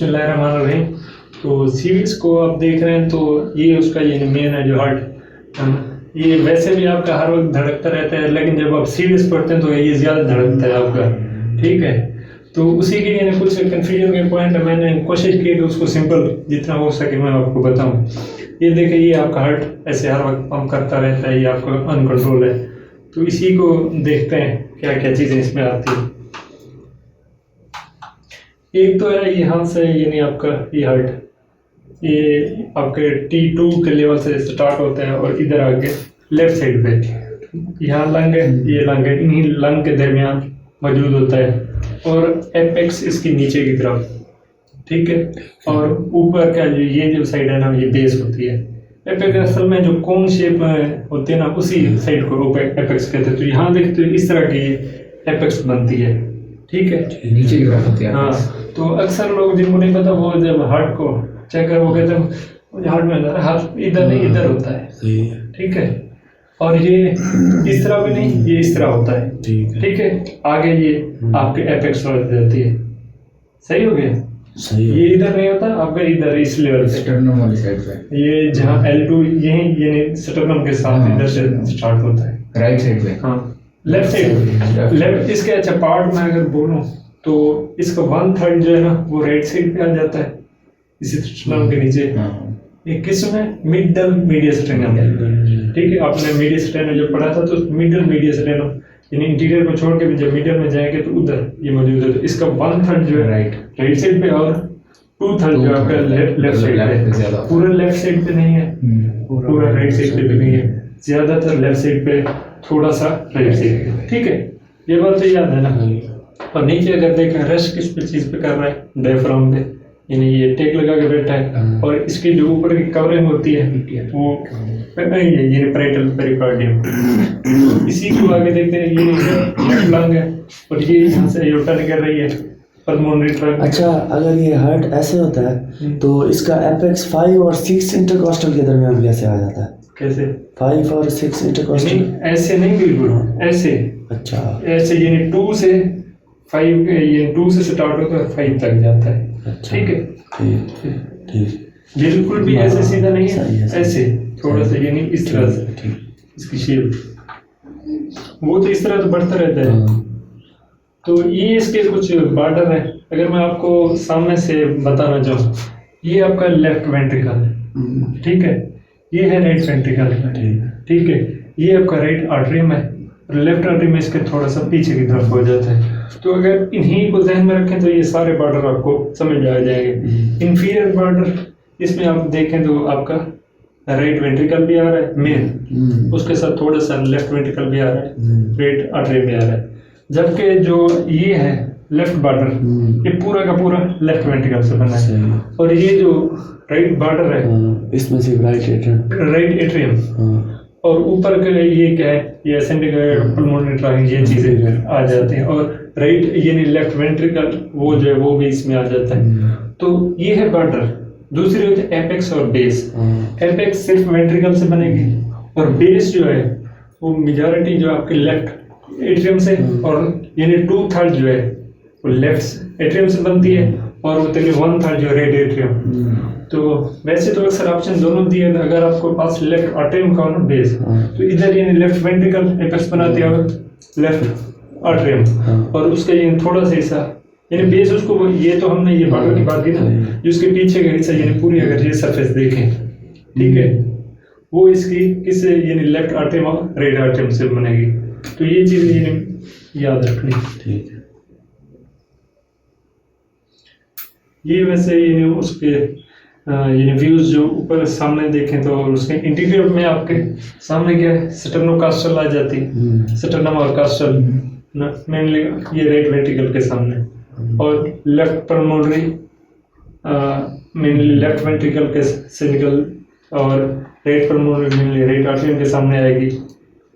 बिस्मिल्लाहिर्रहमानिर्रहीम। तो सीरीज को आप देख रहे हैं तो ये उसका ये मेन है जो हार्ट है ना, ये वैसे भी आपका हर वक्त धड़कता रहता है, लेकिन जब आप सीरीज पढ़ते हैं तो ये ज़्यादा धड़कता है आपका। ठीक है, तो उसी के लिए कुछ कन्फ्यूजन के पॉइंट है, मैंने कोशिश की कि उसको सिंपल जितना हो सके मैं आपको बताऊं। ये देखिए, ये आपका हार्ट ऐसे हर वक्त पंप करता रहता है, ये आपका अनकंट्रोल है। तो इसी को देखते हैं क्या क्या चीज़ें इसमें आती हैं। एक तो है यहाँ से, यानी आपका ये हार्ट, ये आपके T2 के लेवल से स्टार्ट होता है और इधर आके लेफ्ट साइड पे यहाँ लंग है, ये लंग है, इन्हीं लंग के दरमियान मौजूद होता है और एपेक्स इसकी नीचे की तरफ। ठीक है, और ऊपर का जो ये जो साइड है ना, ये बेस होती है। एपेक्स असल में जो कोन शेप होती है ना, उसी साइड को एपेक्स कहते हैं। तो यहाँ देखते हो इस तरह की एपेक्स बनती है। ठीक है, नीचे की तरफ होती है। हाँ, तो अक्सर लोग जिनको नहीं पता वो जब हार्ट को चेक कर वो कहते हैं हार्ट में हाथ इधर नहीं इधर होता है। ठीक है, और ये इस तरह भी नहीं, ये इस तरह होता है। ठीक है, आगे ये आपके एपेक्स हो जाती है। सही हो गया? सही है। ये इधर नहीं होता आपका, इधर इस लेवल से स्टर्नम वाली साइड पे, ये जहाँ L2 यही यानी स्टर्नम के साथ इधर से स्टार्ट होता है, राइट साइड पे। हाँ, लेफ्ट साइड, लेफ्ट। इसके अच्छा पार्ट में अगर बोलूं तो इसका 1/3 जो है ना वो राइट साइड पे आ जाता है, इसी स्टर्नम के नीचे। ये किसमें? मिडल मीडियस्टेनम। ठीक है, आपने मीडियस्टेनम जब पढ़ा था तो मिडल मीडियस्टेनम यानी इंटीरियर को छोड़ के भी जब मिडल में जाएंगे तो उधर ये मौजूद है। तो इसका 1/3 जो है राइट साइड पे और 2/3 जो आपका लेफ्ट साइड पे। पूरा लेफ्ट साइड पे नहीं है, पूरा राइट साइड पे भी नहीं है, ज्यादातर लेफ्ट साइड पे, थोड़ा सा राइट साइड पे। ठीक है, ये बात तो याद है ना। और नीचे अगर देखें रश किस पे चीज पे कर रहा है, डायफ्राम पे, यानी ये टेक लगा के बैठा है और इसकी जो ऊपर की कवरिंग होती है वो ये पैरेटल पेरिकार्डियम। इसी को आगे देखते हैं, ये लेफ्ट लंग है और ये यहाँ से एयोर्टा निकल रही है, पल्मोनरी ट्रंक। अच्छा, अगर ये हार्ट ऐसे होता है तो इसका एपेक्स 5 और 6 इंटरकॉस्टल के दरमियान कैसे आ जाता है? कैसे? 5 और 6 इंटरकॉस्टल ऐसे नहीं, बिल्कुल ऐसे। अच्छा, ऐसे यानी 2 से 5, ये 2 से स्टार्ट होकर 5 तक जाता है। अच्छा, ठीक है, ठीक। बिल्कुल भी ऐसे सीधा नहीं है, ऐसे थोड़ा सा यानी इस तरह से ठीक। इसकी शेप, वो तो इस तरह तो बढ़ता रहता है। तो ये इसके कुछ बॉर्डर है। अगर मैं आपको सामने से बताना चाहूँ, ये आपका लेफ्ट वेंट्रिकल है। ठीक है, ये है राइट वेंट्रिकल। ठीक है, ये आपका राइट आर्टरियम है, लेफ्ट आर्टरियम इसके थोड़ा सा पीछे की तरफ हो जाता है। तो अगर इन्हीं को ध्यान में रखें तो ये सारे बॉर्डर आपको समझ आ जाएंगे। इंफीरियर बॉर्डर इसमें आप देखें तो आपका राइट वेंट्रिकल भी आ रहा है मेन, उसके साथ थोड़ा सा लेफ्ट वेंट्रिकल भी आ रहा है, राइट आर्टरी भी आ रहा है। जबकि जो ये है लेफ्ट बॉर्डर, ये पूरा का पूरा लेफ्ट वेंट्रिकल से बना है। और ये जो राइट बॉर्डर है इसमें से राइट एट्रियम, और ऊपर का ये क्या है, ये असेंडिंग पल्मोनरी ट्रंक, ये चीजें आ जाती हैं। और राइट यानी लेफ्ट वेंट्रिकल वो जो है वो भी इसमें आ जाता है। तो ये है बॉर्डर। दूसरी होती है एपेक्स और बेस। एपेक्स सिर्फ वेंट्रिकल से बनेगी और बेस जो है वो मेजॉरिटी जो आपके लेफ्ट एट्रियम से, और यानी 2/3 जो है वो लेफ्ट एट्रियम से बनती है और वो तकरीबन 1/3 जो राइट एट्रियम। तो वैसे तो अक्सर ऑप्शन दोनों दिए, अगर आपको पास लेफ्ट आर्टरियम का हो ना बेस, तो इधर यानी लेफ्ट वेंट्रिकल एपेक्स बनाती है लेफ्ट आर्टरियम, और उसका ये थोड़ा सा हिस्सा यानी बेस उसको, ये तो हमने ये बॉर्डर की बात की ना, जो उसके पीछे का हिस्सा यानी पूरी अगर ये सरफेस देखें, ठीक है, वो इसकी किससे यानी लेफ्ट आर्टरियम और राइट आर्टरियम से बनेगी। तो ये चीज यानी याद रखनी। ठीक है, ये वैसे यानी उसके ये व्यूज जो ऊपर सामने देखें तो उसके इंटीरियर में आपके सामने क्या है, स्टर्नोकास्टल आ जाती है, स्टर्नम और कास्टल मेनली ये राइट वेंट्रिकल के सामने, और left pulmonary mainly left ventricle के से निकल, और right pulmonary mainly right atrium के सामने आएगी,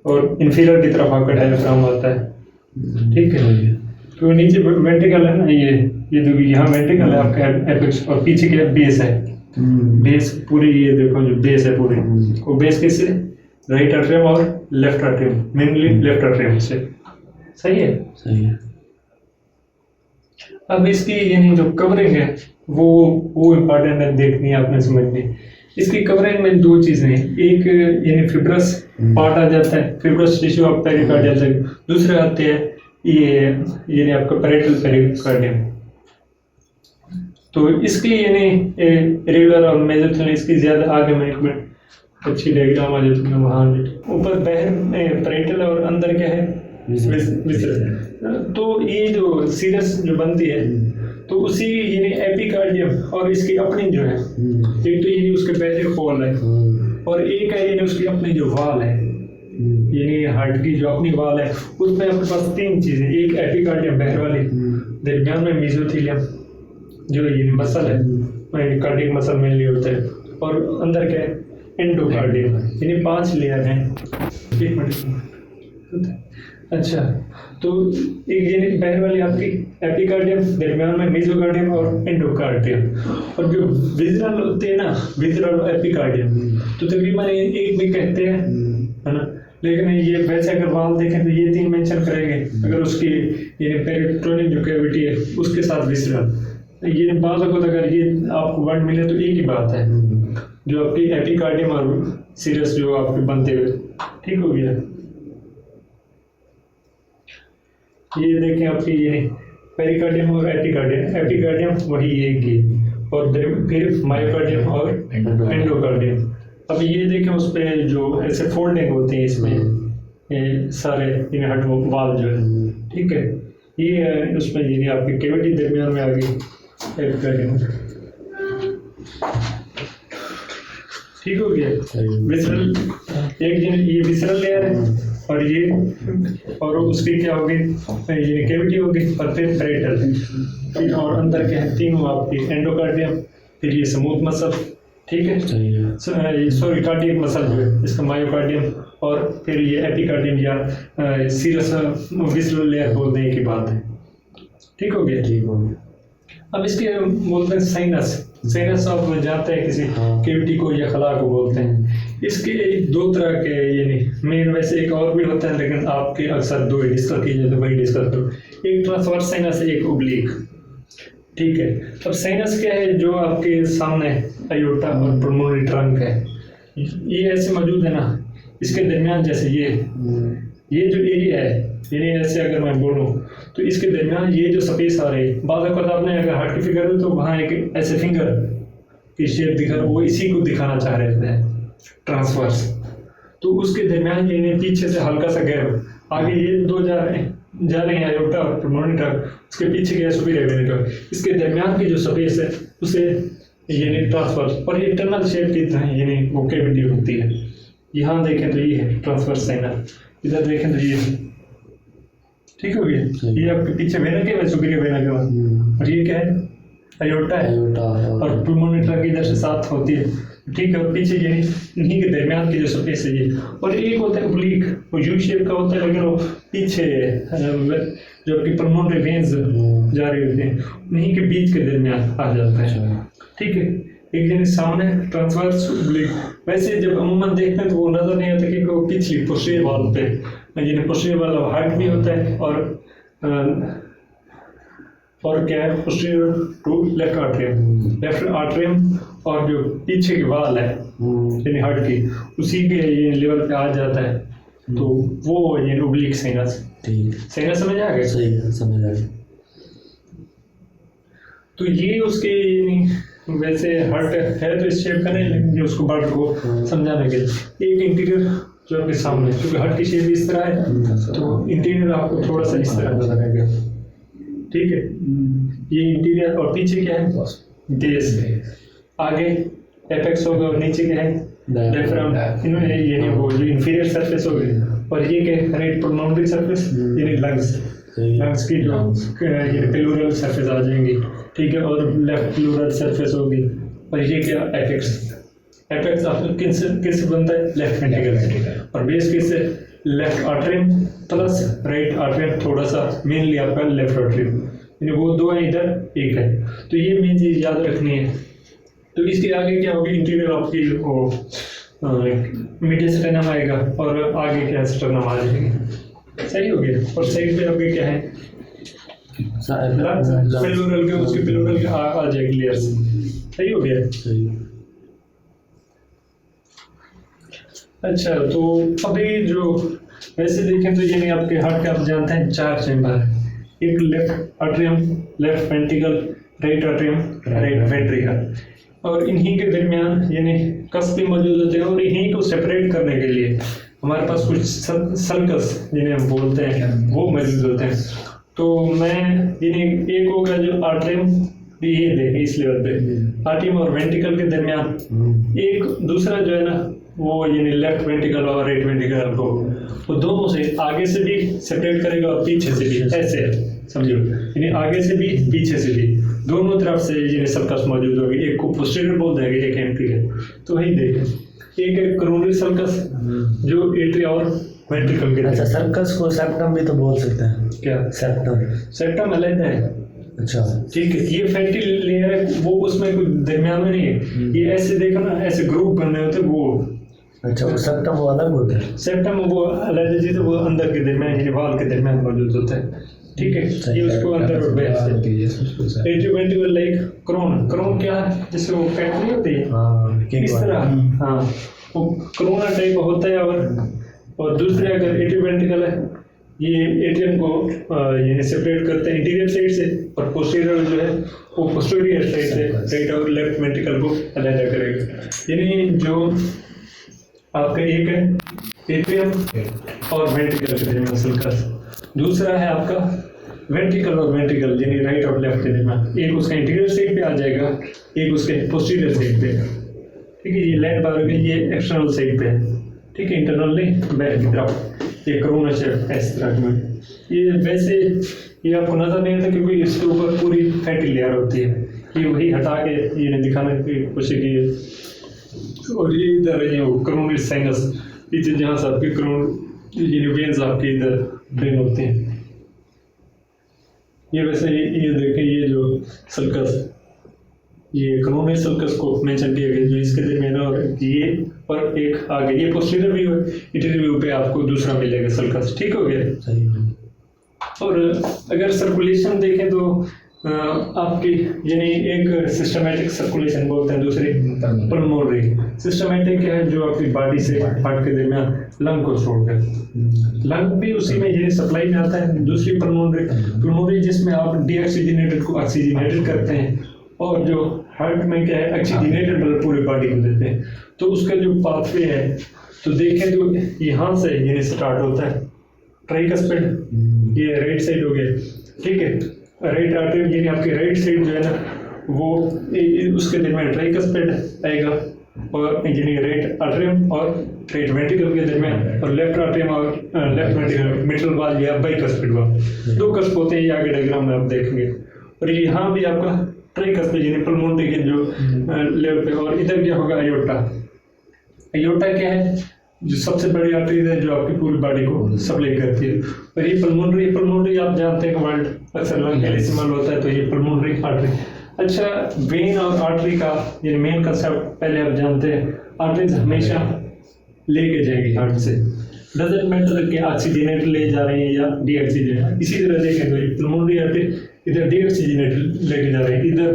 और इंफीरियर की तरफ आपका डायफ्राम आता है। ठीक है, तो नीचे वेंट्रिकल है ना, ये देखो यहाँ वेंट्रिकल है आपका एपेक्स, और पीछे क्या बेस है, बेस पूरी ये देखो जो बेस है पूरी, वो बेस किससे, राइट आर्टरियम और left atrium, mainly left atrium से। सही है, सही है। अब इसकी यानी जो कवरिंग है वो इम्पोर्टेंट है, देखनी है आपने, समझनी है। इसकी कवरेज में दो चीज़ें हैं, एक यानी फिब्रस पार्ट आ जाता है, फिब्रस टिश्यू ऑफ पेरिकार्डियम से, दूसरे आते हैं ये यानी आपका पैरेटल पेरिकार्डियम। तो इसकी यानी इरेगुलर और मेजोथेलियल इसकी ज़्यादा आगे में एक मिनट अच्छी डायग्राम आ जाती है वहाँ ऊपर बाहर पैरेटल और अंदर क्या है विसरल। तो ये जो सीरस जो बनती है तो उसी यानी एपिकार्डियम और इसकी अपनी जो है, एक तो यानी उसके बाहर होल है और एक है यानी उसकी अपनी जो वाल है, यानी हार्ट की जो अपनी वाल है उसमें अपने पास तीन चीज़ें, एक एपिकार्डियम बाहर वाली, दरमियान में मेसोथेलियम जो यानी मसल है, कार्डियक मसल मेनली होता है, और अंदर क्या है एंडोकार्डियम, यानी 5 लेयर हैं। एक मिनट, अच्छा, तो एक यानी बाहर वाली आपकी एपिकार्डियम, दरमियान में मेसोकार्डियम और एंडोकार्डियम, और जो विजरल होते हैं ना, विजरल और एपिकार्डियम, तो तकरीबन एक भी कहते हैं, है ना, लेकिन ये वैसे अगर वाल देखें तो ये 3 मेंशन करेंगे, अगर उसकी यानी पेरिटोनियम जो कैविटी है उसके साथ विजरल, ये बात अगर ये आपको वर्ड मिले तो एक ही बात है, जो आपकी एपिकार्डियम और सीरस जो आपके बनते हुए, ठीक हो गया। ये देखें आपकी ये पेरिकार्डियम और एपिकार्डियम, एपिकार्डियम वही एक ही, और फिर मायोकार्डियम और एंडोकार्डियम। अब ये देखें उस पर जो ऐसे फोल्डिंग होती है इसमें, ये सारे इन हट वाल जो है, ठीक है, ये उसमें यानी आपकी कैविटी दरमियान में आ गई एपिकार्डियम, ठीक हो गया। विसरल एक ये विसरल लेयर है और ये, और उसकी क्या होगी ये कैविटी होगी, और फिर पैरेटल, और अंदर क्या है तीनों आपकी एंडोकार्डियम, फिर ये स्मूथ मसल, ठीक है, सॉरी कार्डियक मसल जो है इसका मायोकार्डियम, और फिर ये एपिकार्डियम या सीरस विसरल लेयर बोलने की बात है, ठीक हो गया। ठीक हो गया। अब इसके बोलते हैं साइनस, साइनस आप जानते हैं किसी कैविटी को या खला को बोलते हैं। इसके 2 तरह के यानी मेन, वैसे एक और भी होता है लेकिन आपके अक्सर 2 डिस्कस किए जाते हैं, वही डिस्कस करो। एक ट्रांसवर्स साइनस है, एक ओब्लिक, ठीक है। अब साइनस क्या है, जो आपके सामने अयोटा और पल्मोनरी ट्रंक है, ये ऐसे मौजूद है ना, इसके दरमियान जैसे ये जो एरिया है, यानी ऐसे अगर मैं बोलूँ तो इसके दरमियान ये जो स्पेस आ रही है, बाद आपने अगर हार्ट की फिगर है तो वहाँ एक ऐसे फिंगर की शेप दिखा, वो इसी को दिखाना चाह रहे थे ट्रांसवर्स। तो उसके दरमियान ये पीछे से हल्का सा गैप, आगे ये 2 जा रहे हैं अयोटा और पल्मोनरी ट्रंक, उसके पीछे गया सुपीरियर वेन ट्रंक, इसके दरमियान की जो स्पेस है उसे यानी ट्रांसवर्स, और ये टनल शेप की तरह यानी वो कैविटी होती है। यहाँ देखें तो ये है ट्रांसवर्स साइनस, इधर देखें तो ये, ठीक हो गया। ये आपके पीछे वेना के बाद सुपीरियर वेना के बाद, और ये क्या है अयोटा है, और पल्मोनरी ट्रंक इधर से साथ होती है, ठीक है, और पीछे ये इन्हीं के दरमियान की जो स्पेस है ये, और एक होता है ओब्लिक, वो यू शेप का होता है, लेकिन वो पीछे जो आपकी पल्मोनरी वेन्स जा रही होती हैं उन्हीं के बीच के दरमियान आ जाता है, ठीक है। एक दिन सामने ट्रांसवर्स ओब्लिक, वैसे जब अमूमन देखते हैं तो वो नजर नहीं आता कि वो पिछली पोस्टीरियर वाल पे, यानी पोस्टीरियर वाला हार्ट में होता है, और क्या है पोस्टीरियर टू लेफ्ट आर्टरियम, और जो पीछे की वाल है यानी हार्ट की, उसी के ये लेवल पे आ जाता है, तो वो ये ओब्लिक साइनस, ठीक, साइनस समझ आ गया? सही है, समझ आ गया। तो ये उसके वैसे हार्ट है तो इस शेप का नहीं, लेकिन जो उसको बर्ड को समझाने के लिए एक इंटीरियर जो आपके सामने, क्योंकि हार्ट की शेप इस तरह है तो इंटीरियर आपको थोड़ा सा इस तरह का लगेगा, ठीक है। ये इंटीरियर, और पीछे क्या है बेस, आगे एपेक्स होगा और नीचे क्या है डायफ्राम, इनमें यानी वो जो इंफीरियर सरफेस हो गई, और ये क्या है राइट पल्मोनरी सरफेस यानी लंग्स की जो ये प्लूरल सरफेस आ जाएंगी, ठीक है, और लेफ्ट प्लूरल सरफेस होगी, और ये क्या एपेक्स आपको किससे बनता है लेफ्ट वेंट्रिकल, और बेस किससे left atrium plus right atrium, थोड़ा सा मेनली आपका लेफ्ट आर्टरियम, यानी वो 2 है, इधर 1 है, तो ये मेन चीज़ याद रखनी है। तो इसके आगे क्या होगी इंटीरियर आपकी वो मीडिया स्टर्नम आएगा, और आगे क्या स्टर्नम आ जाएगी, सही हो गया। और साइड पे आपके क्या है प्लूरल के उसके प्लूरल के आ जाएगी लेयर से। सही हो गया। सही। अच्छा, तो अभी जो वैसे देखें तो ये नहीं, आपके हार्ट के आप जानते हैं 4 चैम्बर है, एक left atrium, left ventricle, right atrium, right ventricle, और इन्हीं के दरमियान यानी कस भी मौजूद होते हैं, और इन्हीं को सेपरेट करने के लिए हमारे पास कुछ सर्कस जिन्हें हम बोलते हैं वो मौजूद होते हैं। तो मैं यानी एक होगा जो आर्ट्रियम, ये देखें इस लेवल पे आर्ट्रियम और वेंट्रिकल के दरमियान, एक दूसरा जो है ना वो यानी लेफ्ट वेंट्रिकल और राइट वेंट्रिकल को वो दोनों से आगे से भी सेपरेट करेगा और पीछे से भी, ऐसे समझो, यानी आगे से भी पीछे से भी दोनों तरफ से यानी सर्कस मौजूद होगी। एक को पोस्टीरियर बोल देंगे, एक एंटीरियर। तो वही देखें, एक है कोरोनरी सर्कस जो एट्रिया और वेंट्रिकल के। अच्छा, सर्कस को सेप्टम भी तो बोल सकते हैं। क्या सेप्टम? सेप्टम अलग है। अच्छा, ठीक है, ये फैटी लेयर है, वो उसमें कोई दरमियान में नहीं है। ये ऐसे देखो ना, ऐसे ग्रुप बनने होते वो। अच्छा, वो सेप्टम वो अलग होता है। सेप्टम वो अलग है, तो वो अंदर के दरमियान यानी वाल के दरमियान मौजूद होता है। ठीक है, ये उसको अंदर और बाहर एट्रियोवेंट्रिकल लाइक क्रोन। क्रोन क्या है? जैसे वो फैट नहीं होती है इस तरह, हाँ वो क्रोना टाइप होता है। और दूसरे अगर एट्रियोवेंट्रिकल है, ये एट्रियम को यानी सेपरेट करते हैं इंटीरियर साइड से, और पोस्टीरियर जो है वो पोस्टीरियर साइड से राइट और लेफ्ट वेंट्रिकल को अलग करेगा। यानी जो आपका एक है एट्रियम और वेंट्रिकल के दरमियान सर्कस, दूसरा है आपका वेंट्रिकल और वेंट्रिकल यानी राइट और लेफ्ट के दरमियान। एक उसका इंटीरियर साइड पे आ जाएगा, एक उसके पोस्टीरियर साइड पे। ठीक है, ये लेफ्ट बार हो गई, ये एक्सटर्नल साइड पे है। ठीक है, इंटरनल नहीं, बैक की तरफ ये कोरोना शेप इस तरह में। ये वैसे ये आपको नजर नहीं आता क्योंकि इसके ऊपर पूरी फैटी लेयर होती है। ये वही हटा के ये दिखाने की कोशिश की है। और ये इधर है ये कोरोनरी साइनस, पीछे जहाँ से आपके कोरोन वेन्स आपके इधर ड्रेन होते हैं। ये वैसे ये देखें, ये जो सर्कस, ये कोरोनरी सर्कस को मेंशन किया गया जो इसके दरमियान, और ये पर एक आगे ये पोस्टीरियर व्यू है, इंटीरियर व्यू पे आपको दूसरा मिलेगा सर्कस। ठीक हो गया। सही। और अगर सर्कुलेशन देखें तो आपकी यानी एक सिस्टमैटिक सर्कुलेशन बोलते हैं, दूसरी पल्मोनरी। सिस्टमैटिक क्या है? जो आपकी बॉडी से हार्ट के दरमियान लंग को छोड़कर, लंग भी उसी में ये सप्लाई में आता है। दूसरी पल्मोनरी जिसमें आप डीऑक्सीजनेटेड को ऑक्सीजनेटेड करते हैं, और जो हार्ट में क्या है ऑक्सीजनेटेड ब्लड पूरी बॉडी को देते हैं। तो उसका जो पाथवे है तो देखें तो यहाँ से यानी स्टार्ट होता है ट्राइकस्पिड, ये राइट साइड हो गया। ठीक है, राइट आर्टरी यानी आपकी राइट साइड जो है ना वो उसके दरमियान ट्राइकस्पिड आएगा, और यानी राइट आर्टरियम और राइट वेंट्रिकल के दरमियान, और लेफ्ट आर्टरियम और लेफ्ट वेंट्रिकल मिडल वाल या बाइकस्पिड वाल, दो कस्प होते हैं। ये आगे डायग्राम में आप देखेंगे। और यहाँ भी आपका ट्राइकस्पिड यानी पल्मोनरी के जो लेवल पे, और इधर क्या होगा अयोटा। अयोटा क्या है? जो सबसे बड़ी आर्टरी है जो आपकी पूरी बॉडी को सप्लाई करती है। और ये पल्मोनरी आप जानते हैं वर्ल्ड अक्सर लंग के लिए इस्तेमाल होता है, तो ये पल्मोनरी आर्टरी। अच्छा, वेन और आर्टरी का ये मेन कंसेप्ट पहले आप जानते हैं। आर्टरीज हमेशा लेके जाएंगी हार्ट से, डजंट मैटर कि ऑक्सीजनेटेड ले जा रही है या डीऑक्सीजनेटेड। इसी तरह देखें तो ये पल्मोनरी आर्टरी इधर डीऑक्सीजनेटेड लेके जा रही है, इधर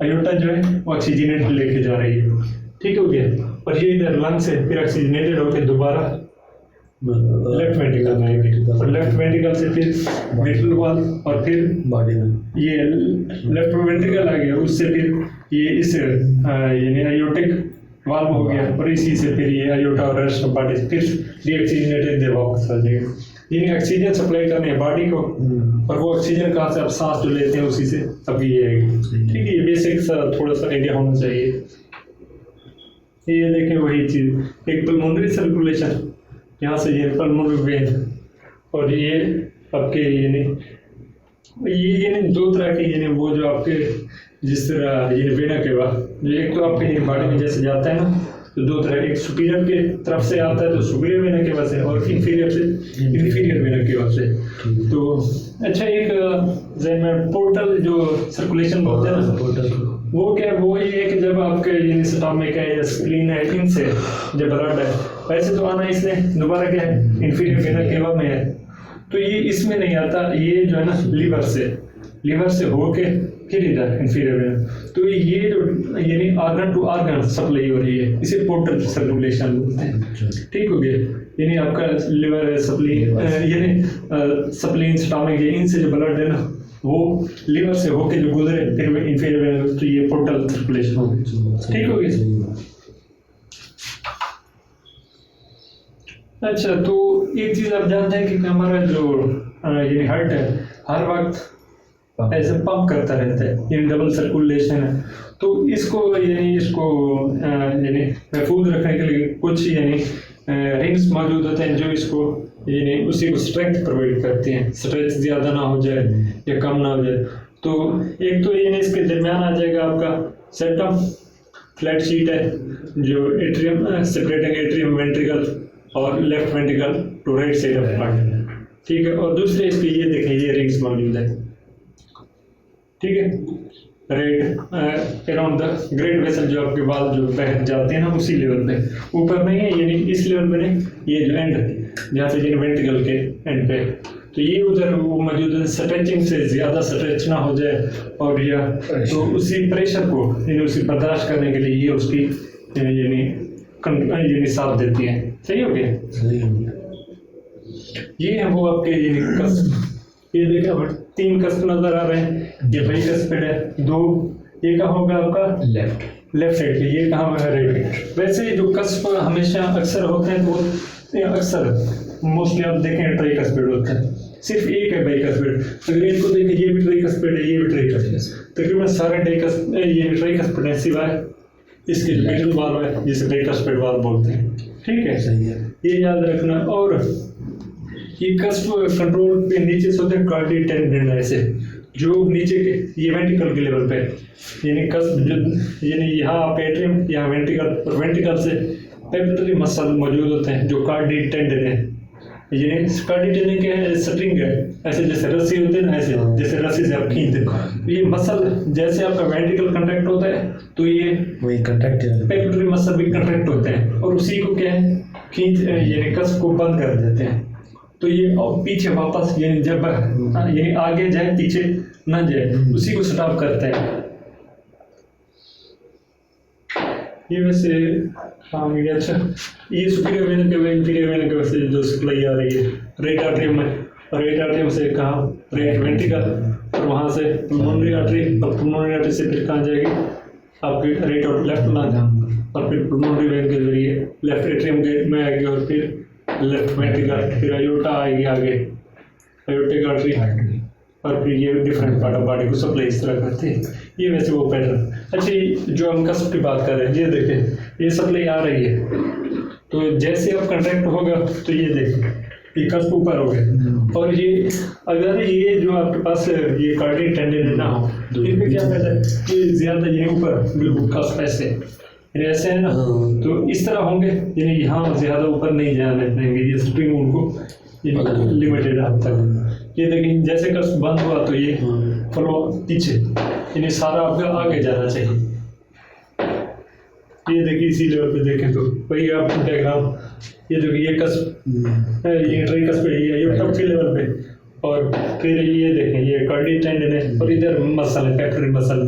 अयोटा जो है वो ऑक्सीजनेटेड लेके जा रही है। ठीक हो गया। और ये इधर लंग से फिर ऑक्सीजनेटेड होकर दोबारा लेफ्ट वेंट्रिकल में आएगी, और लेफ्ट वेंट्रिकल से फिर मिडल वाल, और फिर बॉडी में ये लेफ्ट वेंट्रिकल आ गया, उससे फिर ये इस यानी अयोटिक वाल्व हो गया, और इसी से फिर ये अयोटा और रेस्ट ऑफ बॉडी फिर डीऑक्सीजनेटेड दे वापस आ जाएगा। यानी ऑक्सीजन सप्लाई करनी है बॉडी को, और वो ऑक्सीजन कहाँ से आप सांस जो लेते हैं उसी से अब ये आएगी। ठीक है, ये बेसिक सा थोड़ा सा आइडिया होना चाहिए। ये देखें वही चीज़, एक पल्मोनरी सर्कुलेशन यहाँ से ये पल्मोनरी वेन, और ये आपके यानी दो तरह के यानी वो जो आपके जिस तरह ये वेना के बाद जो एक तो आपके बॉडी में जैसे जाता है ना, तो दो तरह, एक सुपीरियर के तरफ से आता है तो सुपीरियर वेना के वजह से, और इन्फीरियर से इन्फीरियर वेना के वजह से। तो अच्छा, एक पोर्टल जो सर्कुलेशन बोलते हैं ना, पोर्टल वो क्या वो ये है कि जब आपके स्टमक है या स्प्लीन है, इनसे जब ब्लड है, वैसे तो आना इसने दोबारा क्या है इन्फीरियर वेना केवा में है, तो ये इसमें नहीं आता, ये जो है ना लीवर से, लीवर से होके फिर इधर इंफीरियर वेन। तो ये जो यानी ऑर्गन टू ऑर्गन सप्लाई हो रही है, इसे पोर्टल सर्कुलेशन बोलते हैं। ठीक हो गया, यानी आपका लिवर स्प्लीन यानी स्प्लीन स्टमक ये इनसे जो ब्लड है ना वो लीवर से होके जो गुजरे फिर इंफीरियर वेन, तो ये पोर्टल सर्कुलेशन हो गई। ठीक हो गया। अच्छा, तो एक चीज आप जानते हैं कि हमारा जो ये हार्ट है हर वक्त ऐसे पंप करता रहता है, यानी डबल सर्कुलेशन है। तो इसको यानी महफूज रखने के लिए कुछ यानी रिंग्स मौजूद होते हैं जो इसको यानी उसी को स्ट्रेंथ प्रोवाइड करती हैं, स्ट्रेच ज़्यादा ना हो जाए या कम ना हो जाए। तो एक तो यानी इसके दरमियान आ जाएगा आपका सेप्टम, फ्लैट शीट है जो एट्रियम सेपरेटिंग एट्रियम वेंट्रिकल और left ventricle to right side of heart. ठीक है, और दूसरे इसके ये देखें ये रिंग्स मौजूद है। ठीक है, right around the great vessel जो आपके बाल जो बह जाते हैं ना उसी लेवल पे, ऊपर नहीं है यानी इस लेवल पे नहीं, ये जो एंड जहाँ से वेंट्रिकल के एंड पे, तो ये उधर वो मौजूद है। स्ट्रेचिंग से ज़्यादा स्ट्रेच ना हो जाए और या तो उसी प्रेशर को यानी उसी बर्दाश्त करने के लिए ये उसकी यानी साथ देती है। सही हो गया? सही हो गया। ये है वो आपके यानी कस्प, ये देखा बट 3 कस्प नजर आ रहे हैं। ये भाई कस्पेड है 2, ये कहाँ होगा आपका लेफ्ट साइड पे, ये कहाँ है राइट। वैसे जो कस्प हमेशा अक्सर होते हैं तो वो अक्सर मोस्टली आप देखें ट्राई कस्पेड होता है, सिर्फ एक है बाई कस्पेड। अगर इनको देखें ये भी ट्राई कस्पेड है, ये भी ट्राई कस्पेड, तकरीबन सारे ये ट्राई कस्पेड है सिवाय इसके मिडिल वाल है जिसे ट्राइकस्पेड वाल बोलते हैं। ठीक है, सही है, ये याद रखना। और ये कस्प कंट्रोल पे नीचे से होते हैं कार्डियक टेंडन ऐसे जो नीचे के ये वेंट्रिकल के लेवल पे यानी कस्प जो यानी यहाँ एट्रियम यहाँ वेंट्रिकल और वेंट्रिकल से पेपिलरी मसल मौजूद होते हैं जो कार्डियक टेंडन है। यानी कार्डियक टेंडन क्या है, स्ट्रिंग है ऐसे जैसे रस्सी होती है ना, ऐसे जैसे रस्सी से आप खींचते हैं। ये मसल जैसे आपका वेंट्रिकल कंट्रैक्ट होता है तो ये वही कंट्रैक्ट पेपिलरी मसल भी कंट्रैक्ट होते हैं और उसी को क्या है खींच यानी कस्प को बंद कर देते हैं। तो ये पीछे वापस यानी जब यानी आगे जाए पीछे ना जाए उसी को स्टॉप करते हैं। ये वैसे हाँ ये अच्छा, ये सुपीरियर वेन के इंफीरियर वेन के वैसे जो सप्लाई आ रही है राइट आर्टरी में, राइट आर्टरी से कहाँ राइट वेंट्रिकल और वहाँ से पुल्मोनरी आर्टरी और पुल्मोनरी आर्टरी से फिर कहाँ जाएगी आपकी राइट और लेफ्ट में और फिर पुल्मोनरी वेन के जरिए लेफ्ट एट्रियम में आएगी और फिर लेफ्ट वेंट्रिकल, फिर अयोटा आएगी आगे अयोटिक आर्टरी और फिर ये डिफरेंट पार्ट ऑफ बॉडी को सप्लाई इस तरह करती है। ये वैसे वो पैटर्न। अच्छा, जो हम कस्प की बात कर रहे हैं ये देखें ये सप्लाई आ रही है तो जैसे अब कंट्रैक्ट होगा तो ये देखें ये कस्प ऊपर हो गया और ये अगर ये जो आपके पास ये कार्डियक टेंडन ना हो तो इनमें क्या फायदा है कि ज़्यादा ये ऊपर बिल्कुल कस्प ऐसे है ना, तो इस तरह होंगे यानी यहाँ ज़्यादा ऊपर नहीं जाने देंगे, ये स्प्रिंग उनको लिमिटेड हद तक। ये देखिए जैसे कस्प बंद हुआ तो ये फ्लो पीछे यानी सारा आपका आगे जाना चाहिए। ये देखिए इसी लेवल पे देखें तो वही आप डायग्राम ये देखिए ये कस्प ये ट्राई कस्प ये टॉप के लेवल पे और फिर ये देखें ये कार्डियक टेंडन है और इधर मसल है पेपिलरी मसल।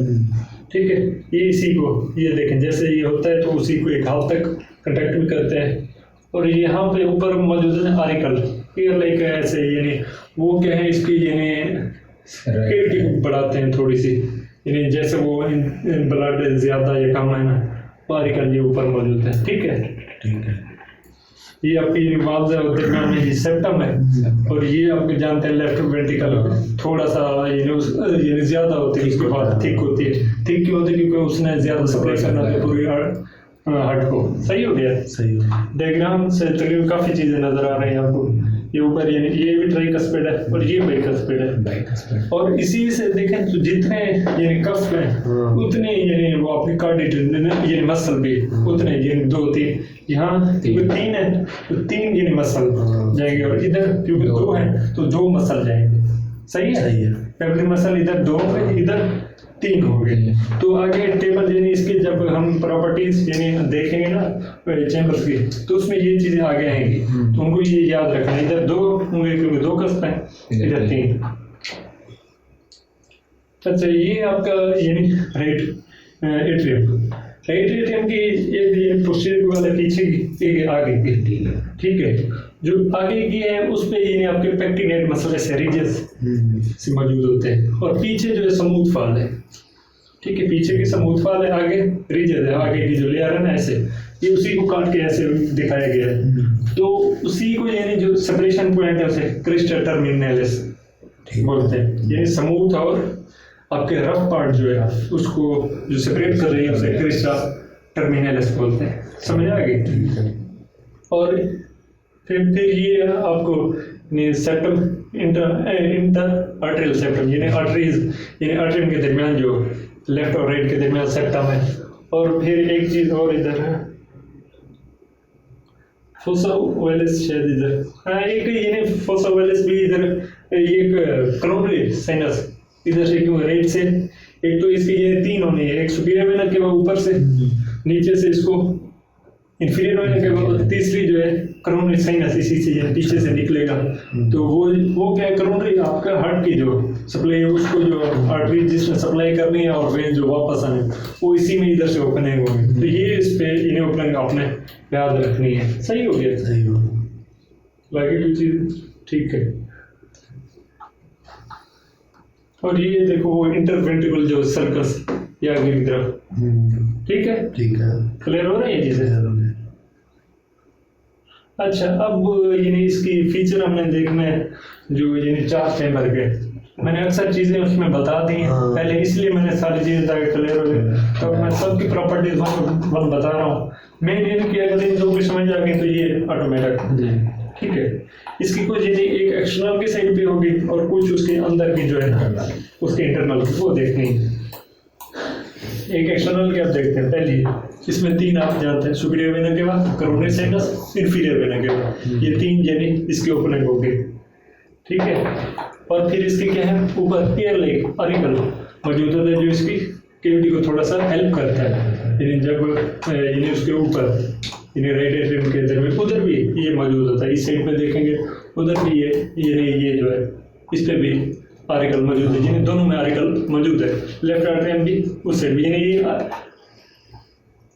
ठीक है, ये इसी को ये देखें जैसे ये होता है तो उसी को एक हाथ तक कंटेक्ट भी करते हैं और यहाँ पे ऊपर मौजूद है आरिकल, ये लाइक ऐसे यानी वो क्या है इसकी यानी कैविटी को बढ़ाते हैं थोड़ी सी यानी जैसे वो ब्लड ज़्यादा या कम है ना आरिकल ये ऊपर मौजूद है। ठीक है, ये आपकी वाल्व है ये सेप्टम है और ये आप जानते हैं लेफ्ट वेंट्रिकल थोड़ा सा ये ज़्यादा होती है उसके बाद थिक होती है। थिक क्यों होती है क्योंकि उसने ज़्यादा सप्लाई करना है पूरी हार्ट को। सही हो गया, सही हो। डायग्राम से तकरीबन काफ़ी चीज़ें नज़र आ रही हैं आपको। ये ऊपर यानी ये भी ट्राइकस्पेड है और ये बाइकस्पेड है और इसी से देखें तो जितने यानी कफ हैं उतने यानी वो आपकी कार्डियक यानी मसल भी उतने यानी 2-3 यहाँ 3 है तो 3 यानी मसल जाएंगे और इधर क्योंकि 2 है तो 2 मसल जाएंगे। सही है, पेपिलरी मसल इधर 2 होंगे इधर 3 हो गए। तो आगे टेबल यानी इसके जब हम प्रॉपर्टीज यानी देखेंगे ना चैम्बर्स की तो उसमें ये चीज़ें आगे आएंगी तो उनको ये याद रखना, इधर 2 होंगे क्योंकि 2 कस्प हैं इधर 3। अच्छा, ये आपका यानी राइट एट्रियम की ये पोस्टीरियर वाले पीछे की एक आगे की, ठीक है। जो आगे की है उस पे ये आपके पेक्टिनेट मसल ऐसे रीजस से मौजूद होते हैं, और पीछे जो है स्मूथ फाल है, ठीक है। पीछे की स्मूथ फाल है, आगे रीजस है, आगे की जो लेयर है ना ऐसे, ये उसी को काट के ऐसे दिखाया गया है। तो उसी को यानी जो सेपरेशन पॉइंट है उसे क्रिस्टा टर्मिनलिस बोलते हैं। ये स्मूथ और आपके रफ पार्ट जो है उसको जो सेपरेट कर रही है उसे क्रिस्टा टर्मिनलिस बोलते हैं। समझ आ गई? और फिर ये आपको सेप्टम इंटर आर्टरियल सेप्टम, यानी आर्टरीज यानी आर्टरियम के दरमियान जो लेफ्ट और राइट के दरमियान सेप्टम है। और फिर एक चीज और इधर है, फोसा ओवैलिस शायद इधर, हाँ एक यानी फोसा ओवैलिस भी इधर, एक करोनरी साइनस इधर से क्यों राइट से, एक तो इसकी ये तीन होनी है, एक सुपीरियर वेना के बाद ऊपर से नीचे से इसको इंफीरियर वेना के बाद, तीसरी जो है करोनरी साइनस इसी से ये पीछे से निकलेगा। तो वो क्या है, करोनरी आपका हार्ट की जो सप्लाई है उसको जो आर्टरी जिसमें सप्लाई करनी है और वेन जो वापस आने वो इसी में इधर से ओपनिंग होगी। तो ये इस पे इन्हें ओपनिंग आपने याद रखनी है। सही हो गया? सही हो। बाकी कोई चीज ठीक है। और ये देखो वो इंटरवेंट्रिकल जो सर्कस या आगे की तरफ, ठीक है, ठीक है, क्लियर हो रहा है ये चीजें? अच्छा, अब यानी इसकी फीचर हमने देखना है जो यानी 4 चैम्बर के, मैंने अक्सर चीजें उसमें बता दी हैं पहले, इसलिए मैंने सारी चीजें ताकि क्लियर हो जाए। तो मैं सबकी प्रॉपर्टीज वन बता रहा हूँ। मेन ये कि अगर इन दो की समझ आ गई तो ये ऑटोमेटिक, ठीक है। इसकी कुछ यानी एक एक्सटर्नल की साइड पे होगी और कुछ उसके अंदर की जो है उसके इंटरनल वो देखनी है। एक एक्सटर्नल के आप देखते हैं, पहली इसमें 3 आप जानते हैं, सुपीरियर वेना के बाद करोनरी साइनस, इंफीरियर वेना के बाद, ये 3 यानी इसके ओपनिंग होगी, ठीक है। और फिर इसके क्या है, ऊपर एयर लाइक ऑरिकल मौजूद होता है जो इसकी कैविटी को थोड़ा सा हेल्प करता है। यानी जब यानी उसके ऊपर यानी राइट एट्रियम के दरमियान उधर भी ये मौजूद होता है, इस साइड पे देखेंगे उधर भी ये जो है इस पे भी आर्टिकल मौजूद है, यानी दोनों में आर्टिकल मौजूद है, लेफ्ट आर्टरियम भी उस साइड भी, यानी ये।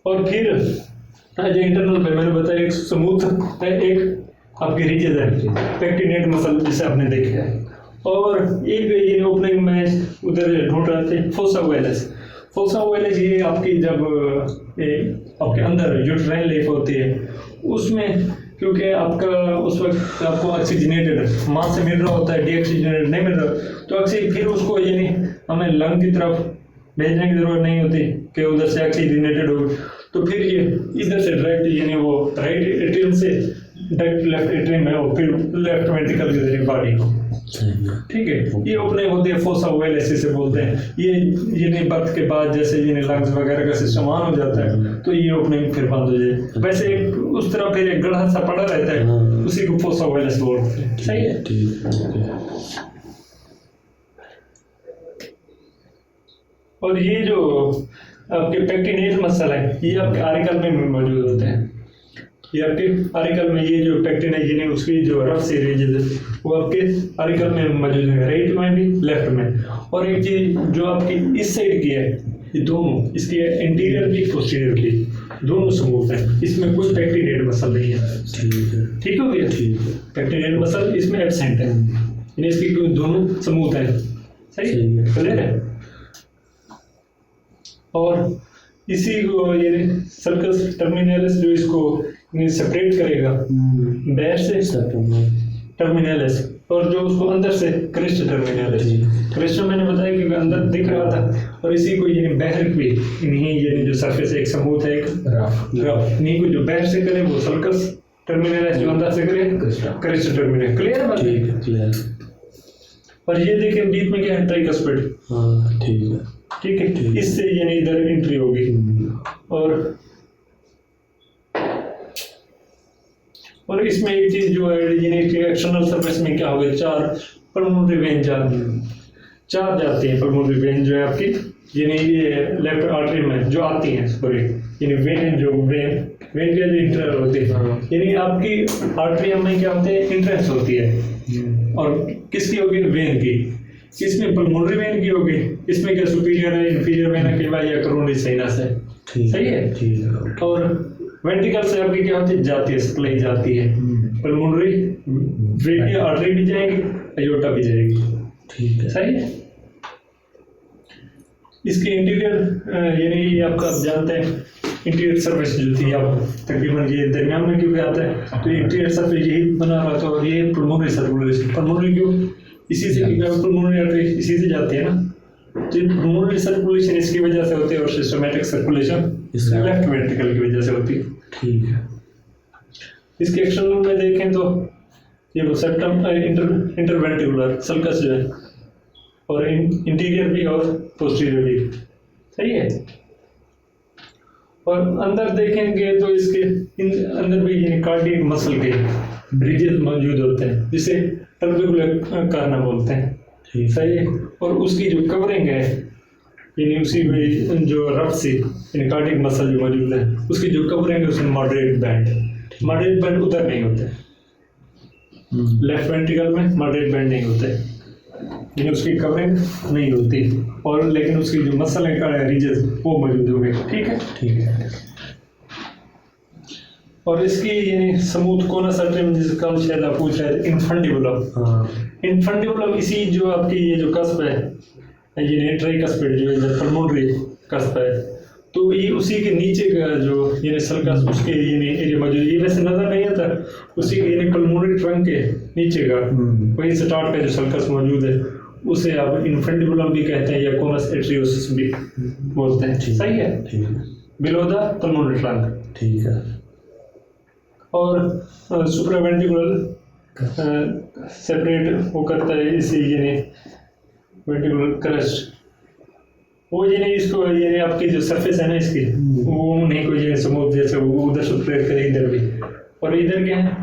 और फिर जो इंटरनल पे मैंने बताया एक स्मूथ है, एक आपकी रिजिड है, पेक्टिनेट मसल जिसे आपने देखा है, और एक ये ओपनिंग में उधर ढूंढ रहे थे फोसा ओवैलिस। फोसा ओवैलिस ये आपकी जब आपके अंदर यूट्राइन लाइफ होती है उसमें, क्योंकि आपका उस वक्त आपको ऑक्सीजनेटेड मां से मिल रहा होता है, डीऑक्सीजनेटेड नहीं मिल रहा, तो अक्सर फिर उसको यानी हमें लंग की तरफ भेजने की जरूरत नहीं होती कि उधर से ऑक्सीजनेटेड हो, तो फिर ये इधर से डायरेक्ट यानी वो राइट एट्रियम से डायरेक्ट लेफ्ट एट्रियम में और फिर लेफ्ट वेंट्रिकल के जरिए बॉडी को, ठीक है। ये ओपनिंग होती है फोसा ओवैलिस से बोलते हैं। ये यानी बर्थ के बाद जैसे यानी लंग्स वगैरह का सिस्टम ऑन हो जाता है तो ये ओपनिंग फिर बंद हो जाए। वैसे एक उस तरह फिर एक गड्ढा सा पड़ा रहता है, उसी को फोसा ओवैलिस बोलते हैं। सही है। और ये जो आपके पेक्टिनेट मसल है ये आपके आर्टिकल में मौजूद होते हैं। ये आपके आर्टिकल में ये जो पेक्टिन है यानी उसकी जो रफ सी रीजन है वो आपके आर्टिकल में मौजूद है, राइट में भी लेफ्ट में। और एक चीज जो आपकी इस साइड की है, ये दोनों इसकी इंटीरियर की पोस्टीरियर की दोनों स्मूथ है, इसमें कोई पेक्टिनेट मसल नहीं है। ठीक हो गया? पेक्टिनेट मसल इसमें एब्सेंट है, यानी इसकी दोनों स्मूथ है। सही क्लियर है? और इसी को ये सर्कस टर्मिनलिस जो इसको सेपरेट करेगा बैर से टर्मिनलिस, और जो उसको अंदर से क्रिस्ट टर्मिनलिस। क्रिस्ट मैंने बताया कि अंदर दिख रहा था, और इसी को यानी बहर भी नहीं यानी जो सरफेस एक स्मूथ है एक रफ नहीं को जो बहर से करे वो सर्कस टर्मिनलिस, जो अंदर से करे क्रिस्ट टर्मिनलिस। क्लियर बात? क्लियर। और ये देखिए बीच में क्या है, ट्राइकस्पिड। हाँ ठीक है, ठीक है। इससे यानी इधर एंट्री होगी। और इसमें एक चीज जो है यानी एक्सटर्नल सरफेस में क्या होगा, 4 पल्मोनरी वेन चार जाती हैं। पल्मोनरी वेन जो है आपकी यानी ये लेफ्ट आर्टरी में जो आती हैं, सॉरी यानी वेन जो वेन के जो इंटरनल होती है, यानी आपकी आर्टरियम में क्या होते हैं, इंट्रेंस होती है। और किसकी होगी? वेन की। इसमें पल्मोनरी वेन की होगी, इसमें क्या सुपीरियर है, इंफीरियर वेना केवा या करोनरी साइनस है। सही है। ठीक है। और वेंट्रिकल से आपकी क्या होती है, जाती है, सप्लाई जाती है, पल्मोनरी आर्टरी भी जाएगी, अयोर्टा भी जाएगी। ठीक है। सही है। इसके इंटीरियर यानी आपका आप जानते हैं इंटीरियर सरफेस जो थी, आप तकरीबन ये दरमियान में क्योंकि आता है, तो इंटीरियर सरफेस यही बना रहा था, और ये पल्मोनरी सर्कुलेशन, पल्मोनरी क्यों, इसी से पल्मोनरी आर्टरी इसी से जाती है ना, तो ये पल्मोनरी सर्कुलेशन इसकी वजह से होती है, और सिस्टमैटिक सर्कुलेशन लेफ्ट वेंट्रिकल की वजह से होती है। ठीक है। इसके एक्सटर्नल में देखें तो ये वो सेप्टम इंटरवेंट्रिकुलर सल्कस जो है, और इंटीरियर भी और पोस्टीरियर भी। सही है। और अंदर देखेंगे तो इसके अंदर भी ये कार्डियक मसल के रिजेस मौजूद होते हैं, जिसे टर्बिकुलर कारना बोलते हैं। सही है। और उसकी जो कवरिंग है, यानी उसी में जो रफ सी यानी कार्डियक मसल जो मौजूद है, उसकी जो कवरिंग है उसमें मॉडरेट बैंड उधर नहीं होते, लेफ्ट वेंट्रिकल में मॉडरेट बैंड नहीं होते, यानी उसकी कवरिंग नहीं होती, और लेकिन उसकी जो मसल है रीजेस वो मौजूद होंगे। ठीक है। ठीक है। और इसकी यानी स्मूथ कोनस आर्टरी जिसका कल शायद आप पूछ रहे थे, इनफंडिबुलम। इनफंडिबुलम इसी जो आपकी ये जो कस्प है, ये ट्राइकस्पिड जो है पल्मोनरी कस्प है, तो ये उसी के नीचे का जो यानी सल्कस उसके यानी एरिया मौजूद, ये वैसे नजर नहीं आता, उसी यानी पल्मोनरी ट्रंक के नीचे का वही स्टार्ट का जो सल्कस मौजूद है, उसे आप इनफंडिबुलम भी कहते हैं, या कोनस एट्रियोसिस भी बोलते हैं। सही है। Below the pulmonary trunk. ठीक है। और सुप्रावेंट्रिकुलर सेपरेट वो करता है इसी यानी वेंट्रिकुलर क्रस्ट, वो यानी इसको यानी आपकी जो सरफेस है ना इसकी, वो नहीं कोई यानी स्मूथ जैसे वो उधर सेपरेट करे, इधर भी। और इधर क्या है,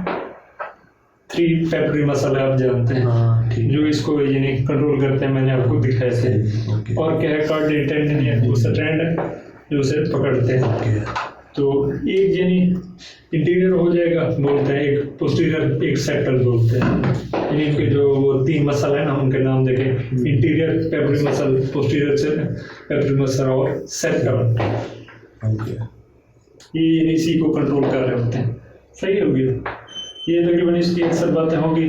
3 पेपरी मसल आप जानते हैं, जो इसको यानी कंट्रोल करते हैं, मैंने आपको दिखाया थे। और क्या है, कार्डियक टेंडन है, वो स्ट्रैंड है जो उसे पकड़ते हैं। तो एक यानी इंटीरियर हो जाएगा बोलते हैं, एक पोस्टीरियर, एक सेप्टल बोलते हैं, यानी इनके जो वो 3 मसल है ना, उनके नाम देखें, इंटीरियर पेपरी मसल, पोस्टीरियर से पेपरी मसल और सेप्टल। ये यानी इसी को कंट्रोल कर रहे होते हैं। सही होगी। ये तकरीबन इसकी अक्सर बातें होगी।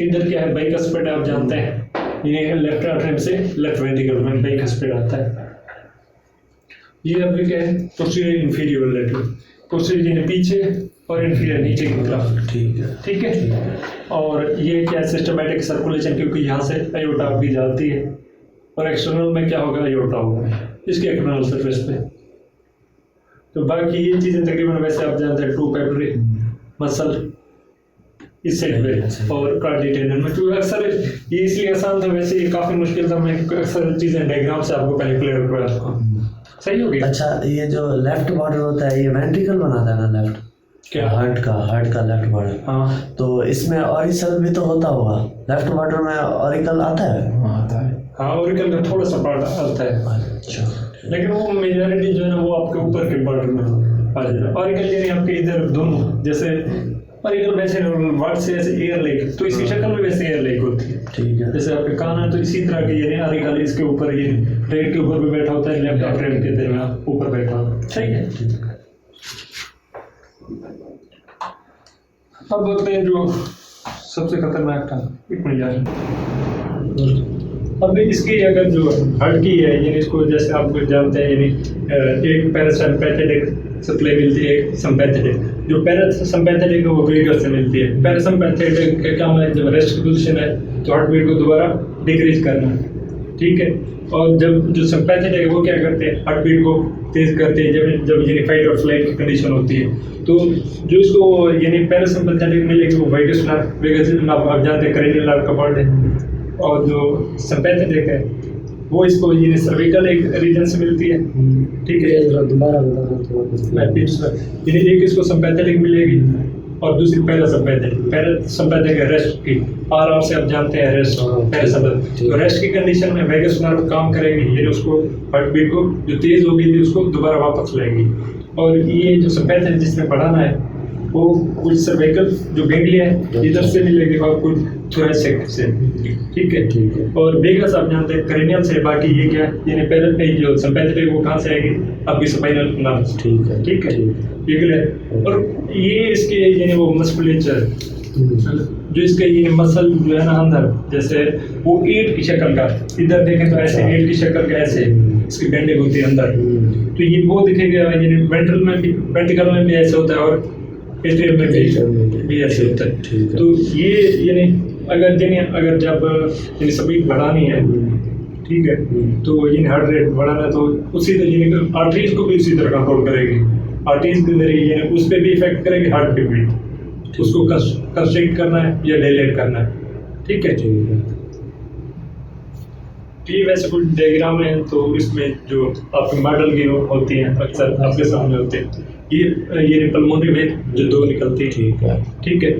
इधर क्या है, बाइकस्पिड आप जानते हैं, ये लेफ्ट आर्टरी से लेफ्ट वेंट्रिकल में बाइकस्पिड आता है। ये अभी क्या है, पोस्टीरियर इंफीरियर लेटरल, पोस्टीरियर यानी पीछे और इंफीरियर नीचे की तरफ। ठीक है। और ये क्या सिस्टमैटिक सर्कुलेशन, क्योंकि यहाँ से अयोर्टा भी जाती है, और एक्सटर्नल में क्या होगा, अयोर्टा होगा इसके एक्सटर्नल सरफेस पे। तो बाकी ये चीज़ें तकरीबन वैसे आप जानते हैं, 2 पेपरी मसल इस साइड पे और कार्डियक टेंडन में। तो अक्सर ये इसलिए आसान था, वैसे ये काफ़ी मुश्किल था, मैं अक्सर चीज़ें डायग्राम से आपको पहले क्लियर करवा दूँगा। सही हो गया। अच्छा, ये जो लेफ्ट बॉर्डर होता है, ये वेंट्रिकल बनाता है ना, लेफ्ट क्या, हार्ट का लेफ्ट बॉर्डर। हाँ। तो इसमें ऑरिकल भी तो होता होगा, लेफ्ट बॉर्डर में ऑरिकल आता है। हाँ, ऑरिकल का थोड़ा सा पार्ट आता है। अच्छा। लेकिन वो मेजॉरिटी जो है ना, वो आपके ऊपर के बॉर्डर में आ जाता है। ऑरिकल यानी आपके इधर दोनों, जैसे ऑरिकल वैसे वर्ड से ऐसे एयर लेक, तो इसकी शक्ल में वैसे एयर लेक होती है। ठीक है। जैसे आपके कान है, तो इसी तरह के यानी ऑरिकल इसके ऊपर, ये रेड के ऊपर भी बैठा होता है, लेफ्ट आर्टरी के दरमियान ऊपर बैठा होता है। ठीक है। अब बोलते हैं जो सबसे खतरनाक था, एक मिनट यार। अब इसकी अगर जो हार्ट की है, यानी इसको जैसे आप जानते हैं, यानी एक पैरासिम्पैथेटिक सप्लाई मिलती है, एक सिम्पैथेटिक। जो पैरासिम्पैथेटिक है वो वेगस से मिलती है। पैरासिम्पैथेटिक का काम है, जब रेस्ट की पोजीशन है तो हार्ट बीट को दोबारा डिक्रीज करना। ठीक है। और जब जो सिम्पैथेटिक है वो क्या करते हैं, हार्ट बीट को तेज करते हैं जब यानी फाइट और फ्लाइट की कंडीशन होती है। तो जो इसको यानी पैरासिम्पैथेटिक मिलेगी वो वेगस नर्व, वेगस आप जानते हैं क्रेनियल नर्व का पार्ट है। और जो सिम्पैथेटिक है वो इसको यानी सर्विकल एक रीजन से मिलती है। ठीक है। दोबारा बताना, मैं यानी एक इसको सिम्पैथेटिक मिलेगी और दूसरी पैरासिम्पैथेटिक है रेस्ट की। आर से आप जानते हैं रेस्ट, पैरासिम्पैथेटिक। तो रेस्ट की कंडीशन में वेगस नर्व काम करेगी, यानी उसको हार्ट बीट को जो तेज होगी थी उसको दोबारा वापस लाएगी। और ये जो सिम्पैथेटिक जिसमें बढ़ाना है वो कुछ सर्वाइकल जो गैंग्लिया है इधर से मिलेगी और कुछ थोरैसिक से, ठीक है। और वेगस आप जानते हैं क्रेनियल से, बाकी ये क्या है, ये पैरल पे जो सिंपैथेटिक वो कहाँ से आएगी, आपकी स्पाइनल नर्व, ठीक है, ये क्लियर। और ये इसके यानी वो मस्कुलेचर जो इसका ये मसल जो है ना अंदर, जैसे वो ईंट की शक्ल का, इधर देखें तो ऐसे ईंट की शक्ल का ऐसे इसकी बेंडिंग होती है अंदर, तो ये वो दिखेगा यानी वेंट्रल में भी, वेंट्रिकल में भी ऐसे होता है और एट्रियम में भी ऐसे होता है। तो ये यानी अगर जब यानी स्पीड बढ़ानी है, ठीक है, तो यानी हार्ट रेट बढ़ाना है तो उसी तरह यानी आर्टरीज को भी उसी तरह कंट्रोल करेगी, आर्टरीज के जरिए यानी उस पर भी इफेक्ट करेगी, हार्ट पे भी, उसको कंस्ट्रिक्ट करना है या डायलेट करना है, ठीक है। ये वैसे कुछ डायग्राम है, तो इसमें जो आपके मॉडल की होती हैं अक्सर आपके सामने होते हैं, ये पल्मोनरी वेन जो दो निकलती है, ठीक है।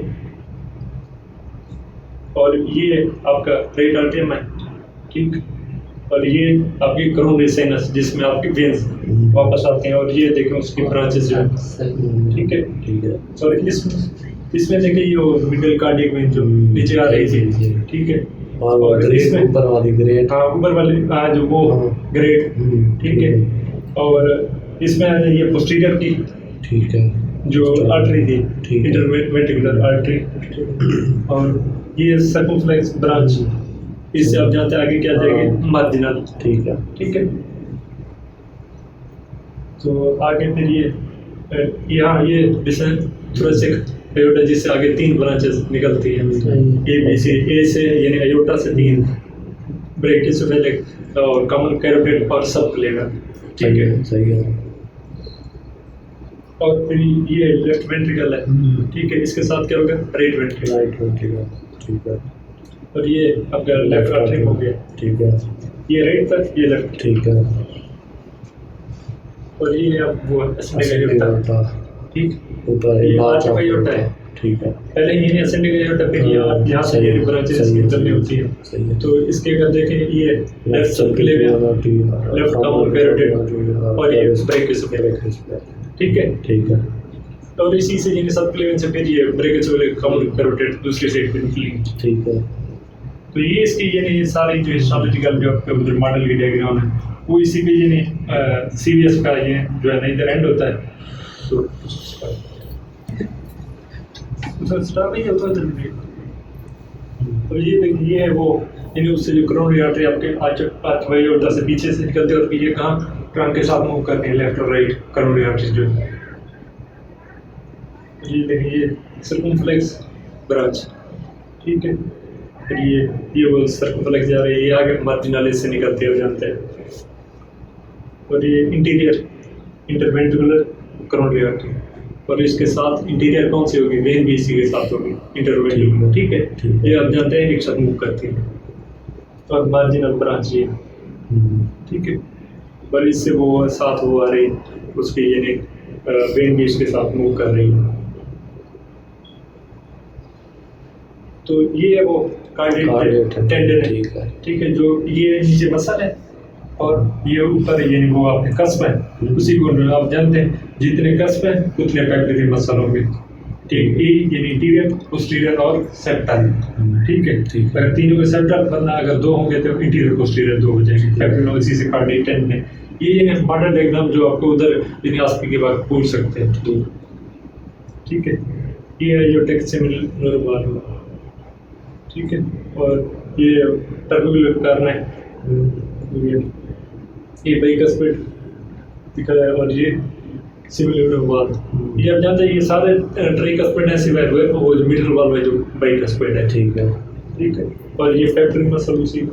और ये आपका राइट आर्टरियम है, ठीक, और ये आपकी कोरोनरी साइनस जिसमें आपके वेन्स वापस आते हैं, और ये देखें उसकी ब्रांचेस जो है, ठीक है। और इसमें देखिए ये मिडिल कार्डियक वेन जो नीचे आ रही थी, ठीक है, और इसमें ऊपर वाली ग्रेड, हाँ ऊपर वाली जो वो ग्रेड, ठीक है। और इसमें आ जाइए पोस्टीरियर की, ठीक है, जो आर्टरी थी, इंटरवेंट्रिकुलर आर्टरी, और ये सर्कमफ्लेक्स ब्रांच, इससे आप जानते हैं आगे क्या जाएगी, मार्जिनल, ठीक है। तो आगे फिर यहाँ ये थोरैसिक एयोटा, जिससे आगे 3 ब्रांचेस निकलती हैं, ए से यानी एयोटा से 3, ब्रैकियोसेफेलिक और कॉमन कैरोटिड और सब क्लेवर, ठीक है, सही है। और फिर ये लेफ्ट वेंट्रिकल है, ठीक है, इसके साथ क्या होगा, राइट वेंट्रिकल, ठीक है। और ये आपका लेफ्ट आर्टरी हो गया, ठीक है, ये राइट तक, ये लेफ्ट, ठीक है। और ये आप वो असेंडिंग एयोटा, ठीक, ऊपर ये आर्टरी का एयोटा है, ठीक है। पहले ये असेंडिंग एयोटा, फिर यहाँ से ये ब्रांचेस निकलनी होती है, तो इसके अगर देखें ये left subclavian, left common carotid और ये ब्रैकियोसेफेलिक, ठीक है। और इसी से यानी सबक्लेवियन से फिर ये ब्रैकियोसेफेलिक कॉमन कैरोटिड दूसरी साइड पे निकली, ठीक है। तो ये इसकी यानी सारी जो हिस्टोलॉजिकल जो आपके मॉडल की डायग्राम है, वो इसी पे यानी सीवीएस का ये जो है ना इधर एंड होता है, तो स्टार्ट नहीं होता जल्दी। तो ये देखिए ये है वो यानी उससे जो कोरोनरी आर्टरी आपके आर्टरी एयोटा से पीछे से निकलते हैं, और ये कहाँ ट्रंक के साथ मूव करते हैं, लेफ्ट और राइट कोरोनरी आर्टरी जो है। ये देखिए ये सर्कमफ्लेक्स ब्रांच, ठीक है। फिर ये वो सर्कमफ्लेक्स जा रही है, ये आगे मार्जिनालिस से निकलते हैं, जानते हैं। और ये इंटीरियर इंटरवेंट्रिकुलर कोरोनरी आर्टरी, और इसके साथ इंटीरियर कौन सी होगी, वेन भी इसी के साथ होगी, इंटरवेंट्रिकुलर, ठीक है। ये आप जानते हैं एक साथ मूव करती है। और मार्जिनल ब्रांच ये, ठीक है, पर इससे वो साथ वो आ रही उसकी यानी वेन भी इसके साथ मूव कर रही है। तो ये है वो कार्डियक टेंडन है, ठीक है, जो ये नीचे मसल है और ये ऊपर यानी वो आपके कस्प है, उसी को आप जानते हैं जितने कस्प है उतने पैक्टिली मसल होंगे, ठीक। ये यानी इंटीरियर, पोस्टीरियर और सेप्टल, ठीक है। अगर तीनों के सेप्टल बनना अगर 2 होंगे तो इंटीरियर पोस्टीरियर 2 हो जाएंगे, पैक्टिल इसी से कार्डियक टेंडन है। ये मॉडल डायग्राम जो आपको उधर लिनियास्टी के बाद पूछ सकते हैं, ठीक है। ये है जो टेक्स्ट से मिल, ठीक है। और ये टर्बुलेंट करना है, ये बाइकस्पेड दिखा है, और ये सिमिलर वाल, ये आप जानते हैं ये सारे ट्राइकस्पेड है सिवाय वो जो मिडल वाल में जो बाइकस्पेड है, ठीक है। और ये फैक्टरी मसल उसी में